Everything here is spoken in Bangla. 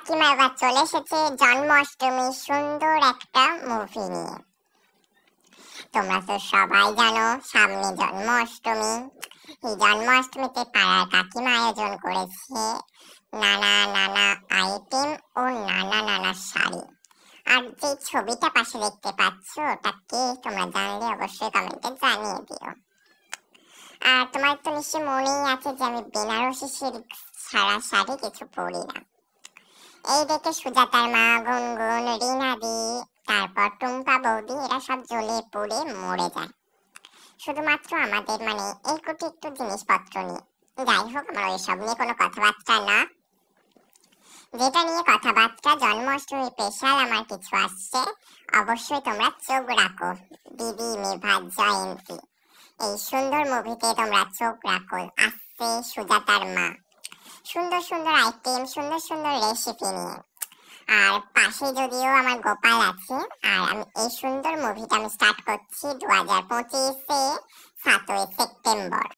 কাকিমা এবার চলে এসেছে জন্মাষ্টমী সুন্দর একটা মুভি নিয়ে। তোমরা তো সবাই জানো সামনে জন্মাষ্টমী। এই জন্মাষ্টমীতে পাড়ার কাকিমা আয়োজন করেছে নানা নানা আইটেম ও নানা নানা শাড়ি। আর যে ছবিটা পাশে দেখতে পাচ্ছ ওটা কে, তোমরা জানলে অবশ্যই কমেন্টে জানিয়ে দিও। আর তোমার তো নিশ্চয়ই মনেই আছে যে আমি বেনারসি সিল্ক ছাড়া শাড়ি কিছু পরি না। এই দেখে সুজাতার মা, গুনগুন, রিনাদি, তারপর টুম্পা বৌদি এরা সব জ্বলে পুড়ে মরে যায়। শুধুমাত্র আমাদের এই কোটি একটু জিনিসপত্র নিয়ে। যাই হোক, আমার ওইসব নিয়ে কোনো কথাবার্তা না। যেটা নিয়ে কথাবার্তা, জন্মাষ্টমী স্পেশাল আমার কিছু আসছে, অবশ্যই তোমরা চোখ রাখো। দিদি মেঘা জয়ন্তী এই সুন্দর মুভিতে তোমরা চোখ রাখো। আসছে সুজাতার মা, সুন্দর সুন্দর আইটেম, সুন্দর সুন্দর রেসিপি নিয়ে। আর পাশে যদিও আমার গোপাল আছে। আর আমি এই সুন্দর মুভিটা আমি স্টার্ট করছি 2025-এ 7ই সেপ্টেম্বর।